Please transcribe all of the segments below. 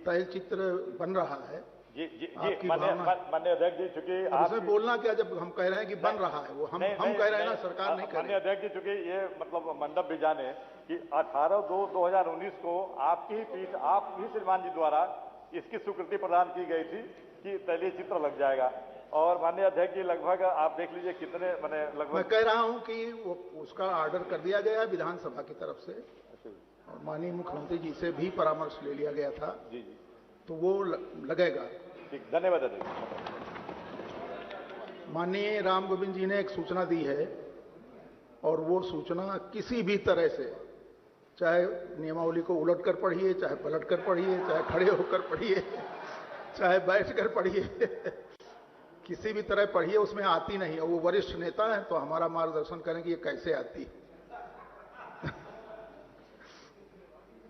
तय चित्र बन रहा है। जी जी जी, माननीय अध्यक्ष जी, चूंकि आप इसमें बोलना क्या, जब हम कह रहे हैं कि बन रहा है, वो हम कह रहे हैं ना, सरकार नहीं कह रही। माननीय अध्यक्ष जी, चूंकि ये मतलब मंडप भी जाने कि 18/2/2019 को आपकी ही पीठ, आप ही श्रीमान जी द्वारा इसकी स्वीकृति प्रदान की गई थी कि तैलीय चित्र लग जाएगा। और माननीय अध्यक्ष जी, लगभग आप देख लीजिए कितने मैंने लगभग, मैं कह रहा हूं कि वो उसका ऑर्डर कर दिया गया है विधानसभा की तरफ से, और माननीय मुख्यमंत्री जी से भी परामर्श ले लिया गया था। जी जी, तो वो लगेगा। ठीक, धन्यवाद अध्यक्ष। माननीय राम गोविंद जी ने एक सूचना दी है, और वो सूचना किसी भी तरह से, चाहे नियमावली को उलट कर पढ़िए, चाहे पलट कर पढ़िए, चाहे खड़े होकर पढ़िए, चाहे बैठ कर पढ़िए, किसी भी तरह पढ़िए, उसमें आती नहीं। और वो वरिष्ठ नेता है, तो हमारा मार्गदर्शन करें कि ये कैसे आती है।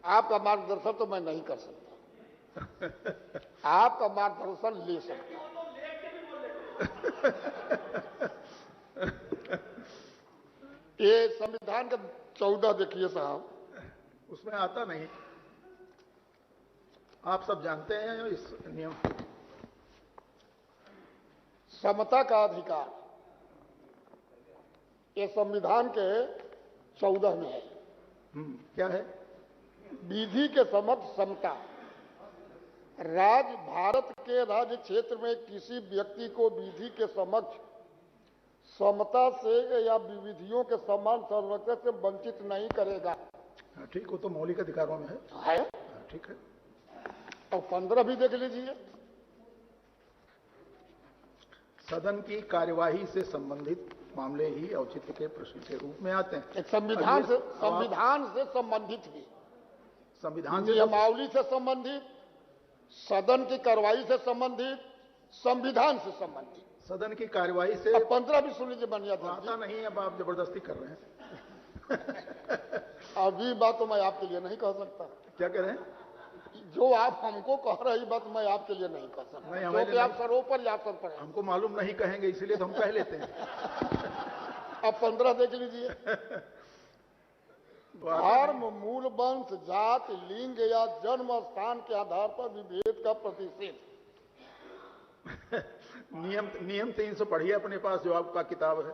आपका मार्गदर्शन तो मैं नहीं कर सकता, आपका मार्गदर्शन ले सकता। ये संविधान का 14 देखिए साहब, उसमें आता नहीं। आप सब जानते हैं इस नियम, समता का अधिकार, ये संविधान के 14 में है। क्या है? विधि के समक्ष समता। भारत के राज्य क्षेत्र में किसी व्यक्ति को विधि के समक्ष समता से या विविधियों के समान संरक्षण से वंचित नहीं करेगा। ठीक, वो तो मौलिक अधिकारों में है। ठीक है। और 15 भी देख लीजिए, सदन की कार्यवाही से संबंधित मामले ही औचित्य के प्रश्न के रूप में आते हैं। संविधान से संबंधित भी, संविधान से, नियमावली से संबंधित, सदन की कार्यवाही से संबंधित, संविधान से संबंधित, सदन की कार्यवाही से। 15 भी सुन लीजिए बनिया था। आता नहीं है, अब आप जबरदस्ती कर रहे हैं। अभी बात तो मैं आपके लिए नहीं कह सकता। क्या कह रहे हैं? जो आप हमको कह रही बात मैं आपके लिए नहीं कह सकता, क्योंकि आप सरोपर या सर पर। हमको मालूम नहीं कहेंगे, इसलिए तो हम कह लेते हैं। अब 15 देख लीजिए। धर्म, मूल वंश, जाति, लिंग या जन्म स्थान के आधार पर विभेद का प्रतिषेध। नियम 300 पढ़िए अपने पास, जो आपका किताब है।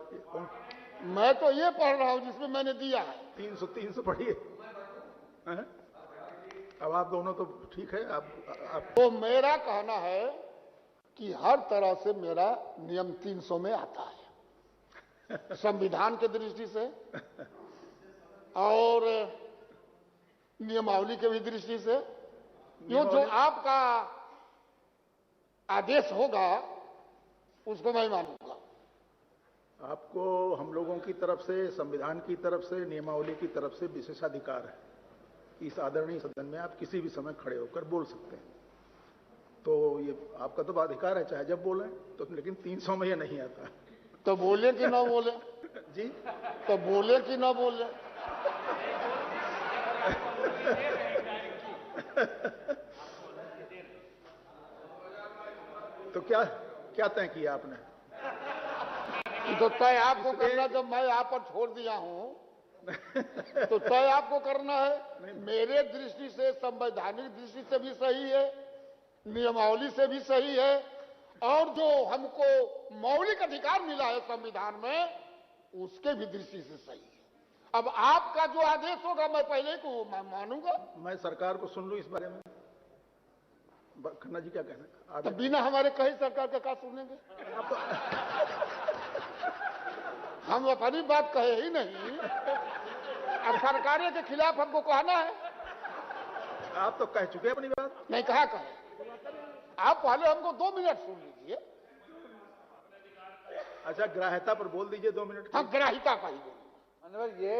मैं तो ये पढ़ रहा हूं जिसमें मैंने दिया है। 300 पढ़िए। अब आप दोनों तो ठीक है। आप तो मेरा कहना है कि हर तरह से मेरा नियम 300 में आता है, संविधान के दृष्टि से और नियमावली के भी दृष्टि से। जो आपका आदेश होगा उसको मैं मानूंगा। आपको हम लोगों की तरफ से, संविधान की तरफ से, नियमावली की तरफ से विशेषाधिकार है। इस आदरणीय सदन में आप किसी भी समय खड़े होकर बोल सकते हैं। तो ये आपका तो अधिकार है, चाहे जब बोलें। तो लेकिन 300 में ये नहीं आता। तो बोले कि ना बोले? जी, तो बोले कि ना बोले? तो क्या तय किया आपने? तो तय आपको करना, जब मैं आप पर छोड़ दिया हूं तो तय आपको करना है। मेरे दृष्टि से, संवैधानिक दृष्टि से भी सही है, नियमावली से भी सही है, और जो हमको मौलिक अधिकार मिला है संविधान में, उसके भी दृष्टि से सही है। अब आपका जो आदेश होगा मैं पहले को मानूंगा। मैं सरकार को सुन लूं इस बारे में। खन्ना जी क्या कहना है? तो बिना हमारे कहीं सरकार का क्या सुनेंगे? हम अपनी बात कहे ही नहीं, अब सरकारों के खिलाफ हमको कहना है। आप तो कह चुके अपनी बात। नहीं कहा कहे, आप पहले हमको 2 मिनट सुन लीजिए। अच्छा, ग्राह्यता पर बोल दीजिए 2 मिनट। हाँ, ग्राह्यता का ही बोलिए। ये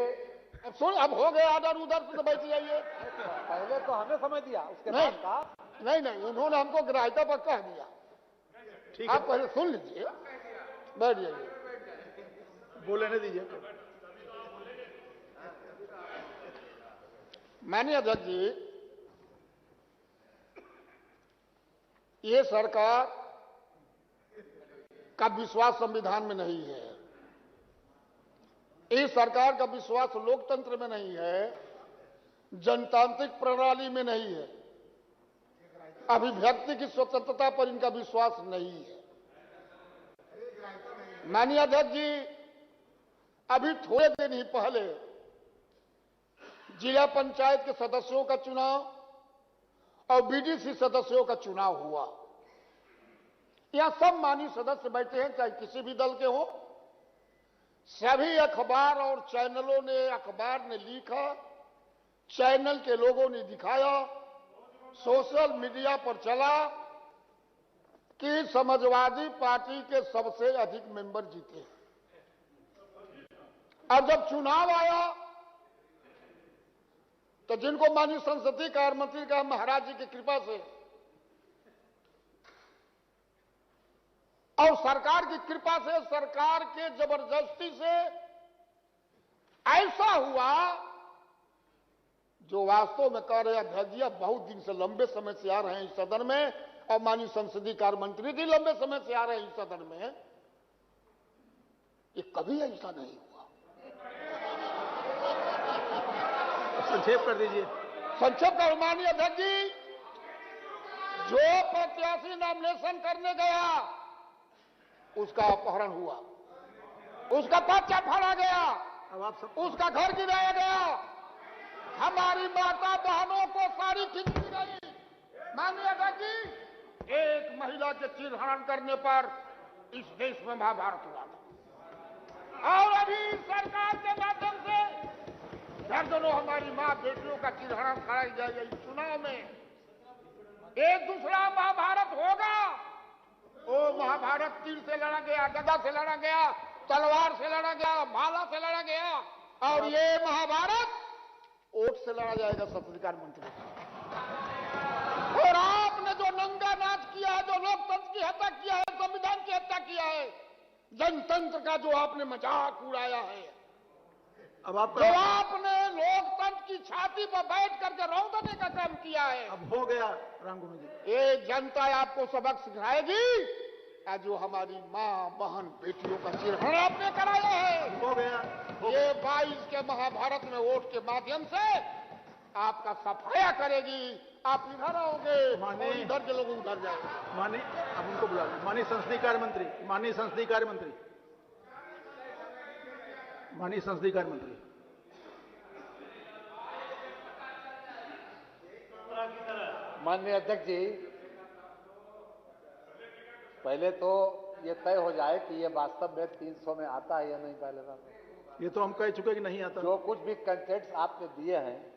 अब सुन, अब हो गया आदर उधर से बैठ जाइए। पहले तो हमें समझ दिया, उसके बाद का नहीं, उन्होंने हमको ग्राह्यता पर कह दिया। ठीक आप पहले सुन लीजिए, बैठ जाइए, बोलने दीजिए। माननीय अध्यक्ष जी, ये सरकार का विश्वास संविधान में नहीं है। इस सरकार का विश्वास लोकतंत्र में नहीं है, जनतांत्रिक प्रणाली में नहीं है। अभिव्यक्ति की स्वतंत्रता पर इनका विश्वास नहीं है। माननीय अध्यक्ष जी, अभी थोड़े दिन ही पहले जिला पंचायत के सदस्यों का चुनाव और बीडीसी सदस्यों का चुनाव हुआ। यहां सब माननीय सदस्य बैठे हैं, चाहे किसी भी दल के हों। सभी अखबार और चैनलों ने, अखबार ने लिखा, चैनल के लोगों ने दिखाया, सोशल मीडिया पर चला कि समाजवादी पार्टी के सबसे अधिक मेंबर जीते। और जब चुनाव आया तो जिनको माननीय संसदीय कार्य मंत्री का महाराज जी की कृपा से और सरकार की कृपा से, सरकार के जबरदस्ती से ऐसा हुआ जो वास्तव में कह रहे अध्यक्ष जी बहुत दिन से, लंबे समय से आ रहे हैं इस सदन में, और माननीय संसदीय कार्य मंत्री भी लंबे समय से आ रहे हैं इस सदन में, ये कभी ऐसा नहीं हुआ। संक्षेप कर दीजिए। संक्षेप कर। माननीय अध्यक्ष जी, जो प्रत्याशी नॉमिनेशन करने गया उसका अपहरण हुआ, उसका पर्चा फाड़ा गया, अब आप सब उसका घर गिराया गया, हमारी माता बहनों को साड़ी खींच दी गई। माननीय अध्यक्ष जी, एक महिला के चिरहरण करने पर इस देश में महाभारत हुआ था। और अभी सरकार के माध्यम से दर्जनों हमारी मां बेटियों का चिरहरण कराई जाएगा। इस चुनाव में एक दूसरा महाभारत होगा। वो महाभारत तीर से लड़ा गया, गदा से लड़ा गया, तलवार से लड़ा गया, भाला से लड़ा गया, और ये महाभारत ओट से लड़ा जाएगा संसदीय मंत्री। और आपने जो नंगा नाच किया है, जो लोकतंत्र की हत्या किया है, संविधान की हत्या किया है, जनतंत्र का जो आपने मजाक उड़ाया है, अब आप जो आपने लोकतंत्र की छाती पर बैठ करके रौंदने का काम किया है, अब हो गया रामगोविंद जी। ये जनता आपको सबक सिखाएगी। जो हमारी मां बहन बेटियों का चिरहरण आपने कराया है, हो गया। ये 22 के महाभारत में वोट के माध्यम से आपका सफाया करेगी। आप इधर आओगे और इधर के लोग उधर जाएंगे। माननीय, अब उनको बुला लीजिए। माननीय संसदीय कार्य मंत्री, माननीय संसदीय कार्य मंत्री, माननीय संसदीय कार्य मंत्री। माननीय अध्यक्ष जी, पहले तो ये तय हो जाए कि ये वास्तव में 300 में आता है या नहीं। पहले बात ये तो हम कह चुके कि नहीं आता। जो कुछ भी कंटेंट्स आपने दिए हैं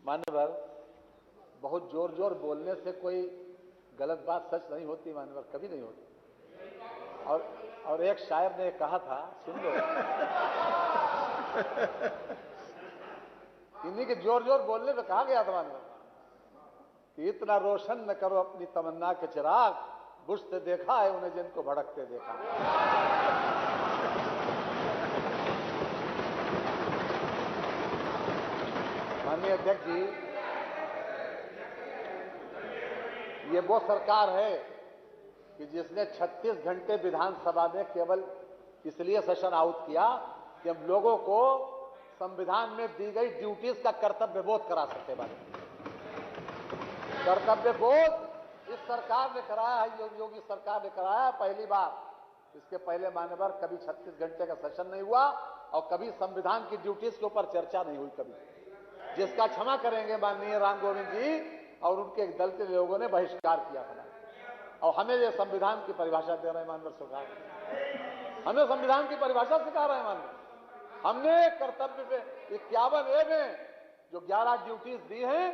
मान्यवर, बहुत जोर जोर बोलने से कोई गलत बात सच नहीं होती मान्यवर, कभी नहीं होती। और एक शायर ने कहा था, सुन लो, इन्हीं के जोर जोर बोलने पे कहा गया था मान्यवर कि इतना रोशन न करो अपनी तमन्ना के चिराग, बुझते देखा है उन्हें जिनको भड़कते देखा। माननीय अध्यक्ष जी, ये वो सरकार है कि जिसने 36 घंटे विधानसभा में केवल इसलिए सेशन आउट किया कि हम लोगों को संविधान में दी गई ड्यूटीज का कर्तव्य बोध करा सकते। बारे कर्तव्य बोध इस सरकार ने कराया है, योगी सरकार ने कराया है पहली बार। इसके पहले मान्यवर कभी 36 घंटे का सेशन नहीं हुआ और कभी संविधान की ड्यूटीज के ऊपर चर्चा नहीं हुई कभी, जिसका क्षमा करेंगे माननीय राम गोविंद जी और उनके दल के लोगों ने बहिष्कार किया था। और हमें ये संविधान की परिभाषा दे रहे हैं माननीय सरकार, हमें संविधान की परिभाषा सिखा रहे हैं माननीय। हमने कर्तव्य पे 51A में जो 11 ड्यूटीज दी हैं,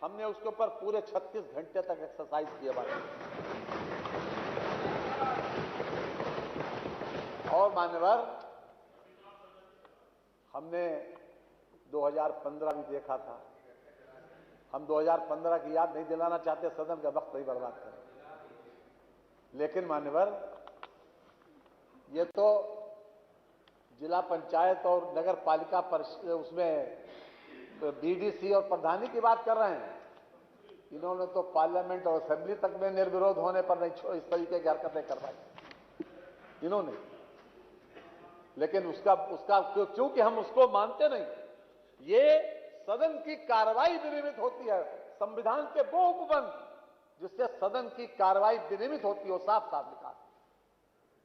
हमने उसके ऊपर पूरे 36 घंटे तक एक्सरसाइज किया बात। और मान्यवर, हमने 2015 भी देखा था। हम 2015 की याद नहीं दिलाना चाहते, सदन का वक्त नहीं बर्बाद करें, लेकिन मान्यवर ये तो जिला पंचायत और नगर पालिका परिषद उसमें बीडीसी और प्रधानी की बात कर रहे हैं। इन्होंने तो पार्लियामेंट और असेंबली तक में निर्विरोध होने पर नहीं इस तरीके की हरकतें करवाई इन्होंने। लेकिन उसका क्योंकि हम उसको मानते नहीं, ये सदन की कार्रवाई विनियमित होती है, संविधान के वो उपबंध जिससे सदन की कार्रवाई विनियमित होती हो, साफ साफ लिखा है।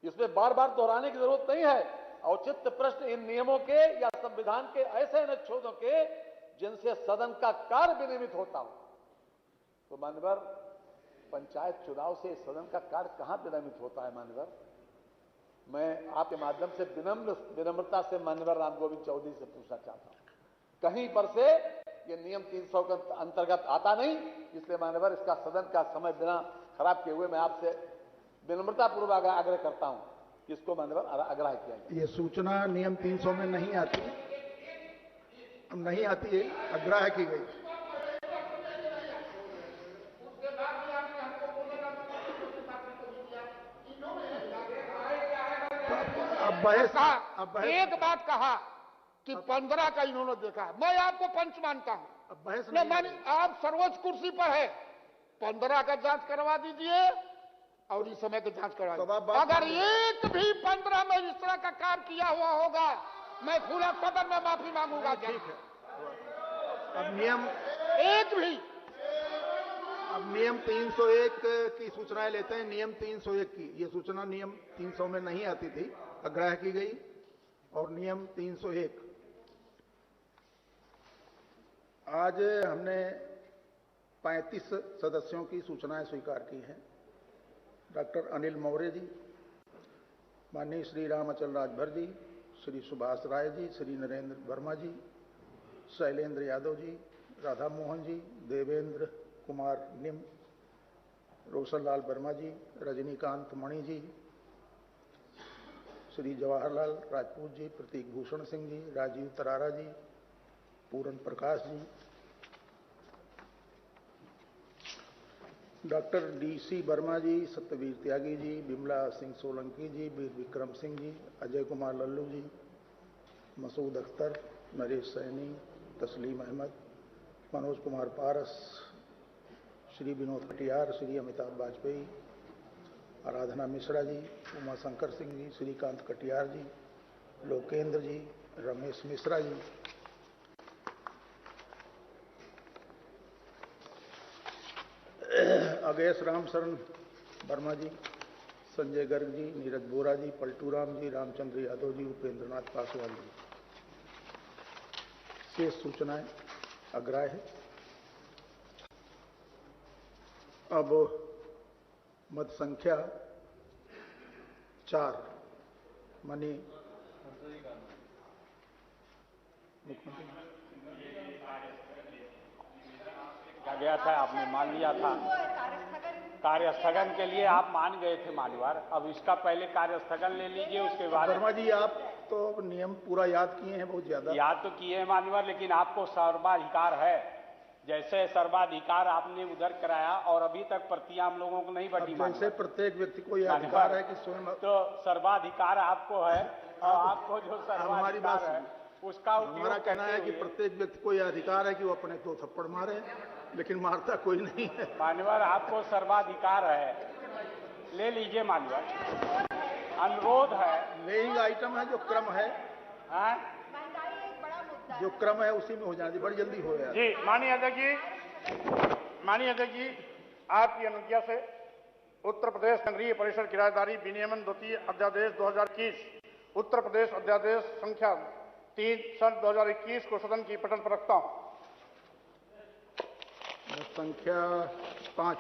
इसमें बार बार दोहराने की जरूरत नहीं है। औचित्य प्रश्न इन नियमों के या संविधान के ऐसे अनुच्छेदों के जिनसे सदन का कार्य विनियमित होता हो। तो मान्यवर, पंचायत चुनाव से सदन का कार्य कहां विनियमित होता है मान्यवर? मैं आपके माध्यम से विनम्रता से मान्यवर राम गोविंद चौधरी से पूछना चाहता हूं, कहीं पर से ये नियम 300 के अंतर्गत आता नहीं। इसलिए मान्यवर, इसका सदन का समय बिना खराब किए हुए मैं आपसे विनम्रता पूर्वक आग्रह करता हूं कि इसको मान्यवर आग्रह किया जाए। ये सूचना नियम 300 में नहीं आती है, आग्रह की गई। अब एक बात कहा कि 15 का इन्होंने देखा है, मैं आपको पंच मानता हूं। अब बहस नहीं मानी, आप सर्वोच्च कुर्सी पर है, 15 का जांच करवा दीजिए और इस समय की जांच करवा दीजिए। अगर एक भी 15 में इस तरह का कार्य किया हुआ होगा, मैं खुला सदन में माफी मांगूंगा। ठीक है। अब नियम अब नियम 301 की सूचनाएं लेते हैं। नियम 301 की ये सूचना नियम 300 में नहीं आती थी, आग्रह की गई। और नियम 301 आज हमने 35 सदस्यों की सूचनाएं स्वीकार की हैं। डॉक्टर अनिल मौर्य जी, माननीय श्री रामअचल राजभर जी, श्री सुभाष राय जी, श्री नरेंद्र वर्मा जी, शैलेंद्र यादव जी, राधा मोहन जी, देवेंद्र कुमार निम, रोशन लाल वर्मा जी, रजनीकांत मणि जी, श्री जवाहरलाल राजपूत जी, प्रतीक भूषण सिंह जी, राजीव तरारा जी, पूरन प्रकाश जी, डॉक्टर डीसी वर्मा जी, सत्यवीर त्यागी जी, बिमला सिंह सोलंकी जी, वीर विक्रम सिंह जी, अजय कुमार लल्लू जी, मसूद अख्तर, नरेश सैनी, तस्लीम अहमद, मनोज कुमार पारस, श्री विनोद कटियार, श्री अमिताभ वाजपेयी, आराधना मिश्रा जी, उमा शंकर सिंह जी, श्रीकांत कटियार जी, लोकेंद्र जी, रमेश मिश्रा जी, अगेश राम शरण वर्मा जी, संजय गर्ग जी, नीरज बोरा जी, पलटूराम जी, रामचंद्र यादव जी, उपेंद्र नाथ पासवान जी। शेष सूचनाएं अग्राह्य है। अब मत संख्या 4 माननीय मुख्यमंत्री क्या गया था, आपने मान लिया था कार्य स्थगन के लिए, आप मान गए थे मान्यवर। अब इसका पहले कार्य स्थगन ले लीजिए, उसके बाद। वर्मा जी, आप तो नियम पूरा याद किए हैं, बहुत ज्यादा याद तो किए हैं मान्यवर, लेकिन आपको सर्वाधिकार है। जैसे सर्वाधिकार आपने उधर कराया और अभी तक प्रतियां हम लोगों को नहीं बटी। जैसे प्रत्येक व्यक्ति को यह अधिकार है कि स्वयं, तो सर्वाधिकार आपको है और आपको जो सर्वाधिकार है उसका हमारा कहना है कि प्रत्येक व्यक्ति को यह अधिकार है कि वो अपने 2 थप्पड़ मारे, लेकिन मारता कोई नहीं है। मान्यवर, आपको सर्वाधिकार है, ले लीजिए मान्यवर, अनुरोध है। लेइंग आइटम है, जो क्रम है, जो क्रम है उसी में हो जाना, बड़ी जल्दी हो गया जी। माननीय अध्यक्ष जी, आपकी अनुज्ञा से उत्तर प्रदेश केंद्रीय परिषद किराएदारी विनियमन द्वितीय अध्यादेश 2021, उत्तर प्रदेश अध्यादेश संख्या 3 सन 2021 को सदन की पटल पर रखता हूं। संख्या 5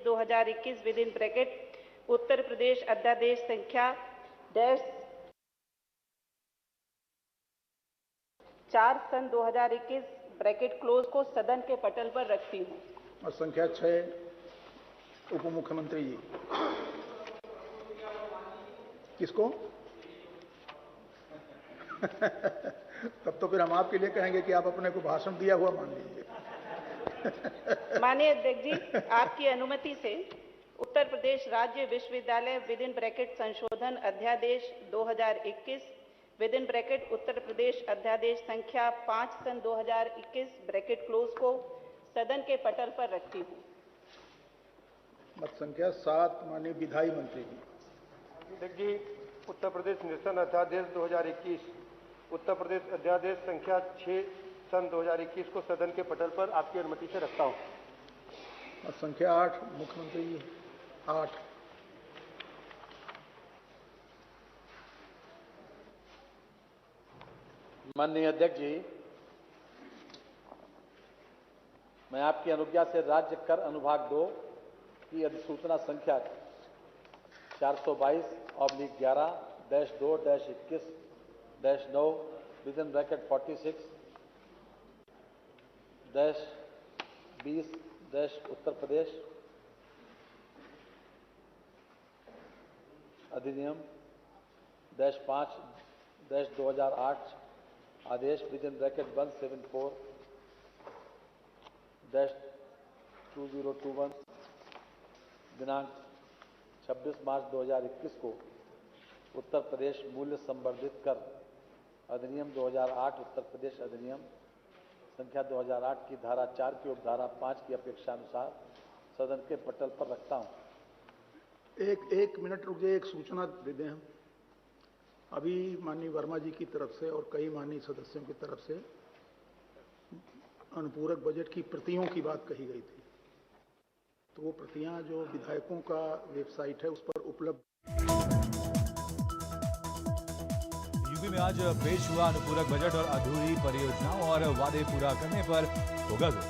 2021 with in bracket Uttar Pradesh अध्यादेश संख्या -4 सन 2021 ब्रैकेट क्लोज को सदन के पटल पर रखती हूँ। और संख्या 6 उप मुख्यमंत्री जी, किसको? तब तो फिर हम आपके लिए कहेंगे कि आप अपने को भाषण दिया हुआ मान लीजिए। माननीय अध्यक्ष जी, आपकी अनुमति से उत्तर प्रदेश राज्य विश्वविद्यालय विद इन ब्रैकेट संशोधन अध्यादेश 2021 with in bracket Uttar Pradesh अध्यादेश संख्या 5 सन 2021 ब्रैकेट क्लोज को सदन के पटल पर रखती हूँ। मत संख्या 7 माननीय विधायी मंत्री जी, अध्यक्ष जी, उत्तर प्रदेश निरसन अध्यादेश 2021 उत्तर प्रदेश अध्यादेश संख्या 6 सन 2021 को सदन के पटल पर आपकी अनुमति से रखता हूं। और संख्या 8 मुख्यमंत्री जी 8। माननीय अध्यक्ष जी, मैं आपकी अनुज्ञा से राज्य कर अनुभाग 2 की अधिसूचना संख्या 422/11-2-21-9 विदिन ब्रैकेट 46-20 उत्तर प्रदेश अधिनियम -5-2008 आदेश विदिन ब्रैकेट 174-2021 दिनांक 26 मार्च 2021 को उत्तर प्रदेश मूल्य संवर्धित कर अधिनियम 2008 उत्तर प्रदेश अधिनियम संख्या 2008 की धारा 4 की उपधारा 5 की अपेक्षा अनुसार सदन के पटल पर रखता हूं। एक मिनट रुक जाइए, एक सूचना दे दें हम। अभी माननीय वर्मा जी की तरफ से और कई माननीय सदस्यों की तरफ से अनुपूरक बजट की प्रतियों की बात कही गई थी, तो वो प्रतियां जो विधायकों का वेबसाइट है उस पर उपलब्ध। यूपी में आज पेश हुआ अनुपूरक बजट और अधूरी परियोजनाओं और वादे पूरा करने पर होगा जोर।